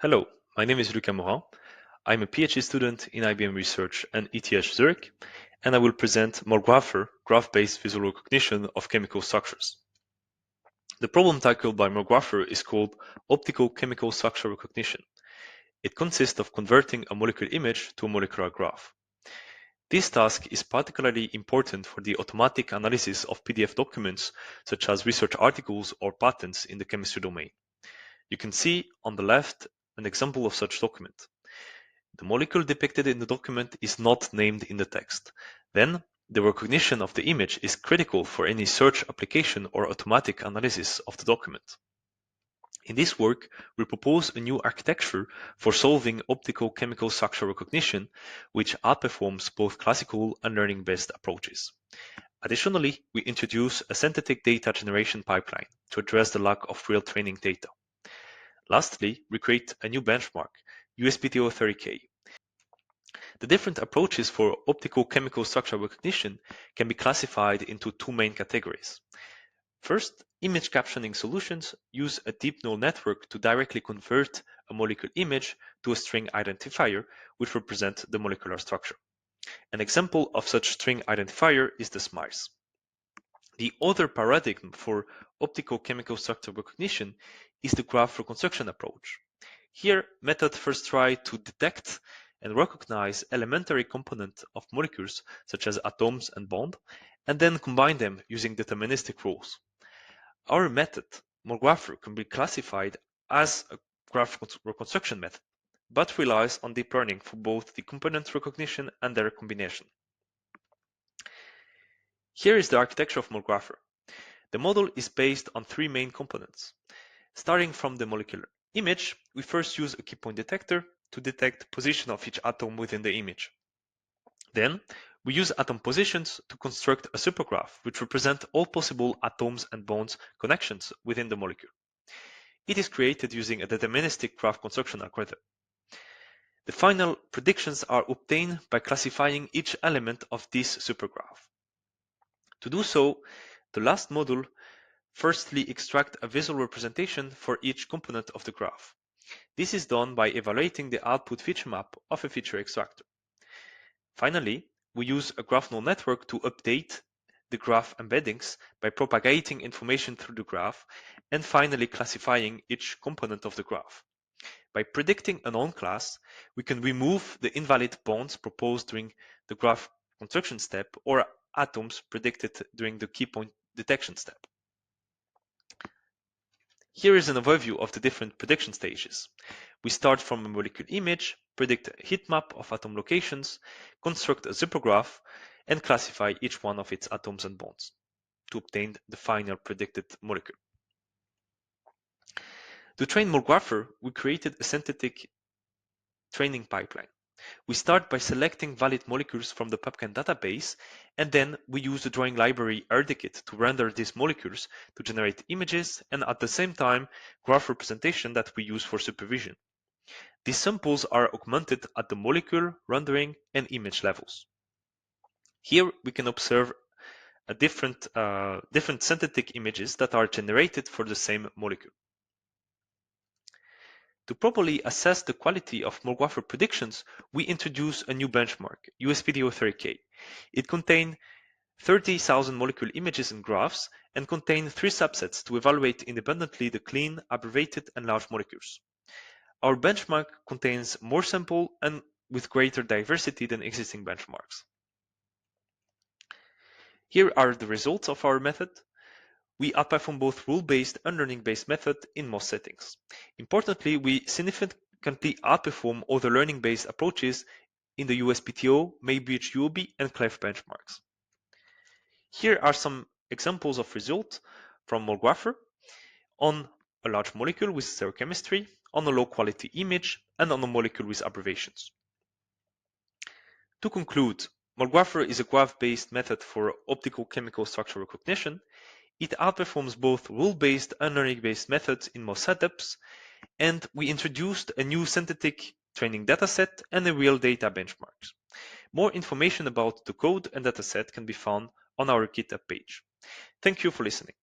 Hello, my name is Lucas Morin. I'm a PhD student in IBM Research and ETH Zurich, and I will present MolGrapher, graph-based visual recognition of chemical structures. The problem tackled by MolGrapher is called optical chemical structure recognition. It consists of converting a molecular image to a molecular graph. This task is particularly important for the automatic analysis of PDF documents, such as research articles or patents in the chemistry domain. You can see on the left an example of such document. The molecule depicted in the document is not named in the text. Then, the recognition of the image is critical for any search application or automatic analysis of the document. In this work, we propose a new architecture for solving optical chemical structure recognition, which outperforms both classical and learning-based approaches. Additionally, we introduce a synthetic data generation pipeline to address the lack of real training data. Lastly, we create a new benchmark, USPTO30K. The different approaches for optical chemical structure recognition can be classified into two main categories. First, image captioning solutions use a deep neural network to directly convert a molecular image to a string identifier, which represents the molecular structure. An example of such string identifier is the SMIRES. The other paradigm for optical chemical structure recognition is the graph reconstruction approach. Here, methods first try to detect and recognize elementary components of molecules such as atoms and bonds, and then combine them using deterministic rules. Our method, MolGrapher, can be classified as a graph reconstruction method, but relies on deep learning for both the component recognition and their combination. Here is the architecture of MolGrapher. The model is based on three main components. Starting from the molecular image, we first use a key point detector to detect position of each atom within the image. Then, we use atom positions to construct a supergraph which represents all possible atoms and bonds connections within the molecule. It is created using a deterministic graph construction algorithm. The final predictions are obtained by classifying each element of this supergraph. To do so, the last module firstly extract a visual representation for each component of the graph. This is done by evaluating the output feature map of a feature extractor. Finally, we use a graph neural network to update the graph embeddings by propagating information through the graph and finally classifying each component of the graph. By predicting a known class, we can remove the invalid bonds proposed during the graph construction step or atoms predicted during the key point detection step. Here is an overview of the different prediction stages. We start from a molecular image, predict a heat map of atom locations, construct a supergraph, and classify each one of its atoms and bonds to obtain the final predicted molecule. To train MolGrapher, we created a synthetic training pipeline. We start by selecting valid molecules from the PubChem database, and then we use the drawing library RDKit to render these molecules to generate images and at the same time graph representation that we use for supervision. These samples are augmented at the molecular, rendering, and image levels. Here we can observe different synthetic images that are generated for the same molecule. To properly assess the quality of MolGrapher predictions, we introduce a new benchmark, USPTO30K. It contains 30,000 molecule images and graphs and contains three subsets to evaluate independently the clean, abbreviated, and large molecules. Our benchmark contains more samples and with greater diversity than existing benchmarks. Here are the results of our method. We outperform both rule-based and learning-based methods in most settings. Importantly, we significantly outperform other learning-based approaches in the USPTO, Maybe UOB, and CLEF benchmarks. Here are some examples of results from MolGrapher on a large molecule with stereochemistry, on a low-quality image, and on a molecule with abbreviations. To conclude, MolGrapher is a graph-based method for optical chemical structure recognition. It outperforms both rule-based and learning-based methods in most setups, and we introduced a new synthetic training dataset and a real data benchmarks. More information about the code and dataset can be found on our GitHub page. Thank you for listening.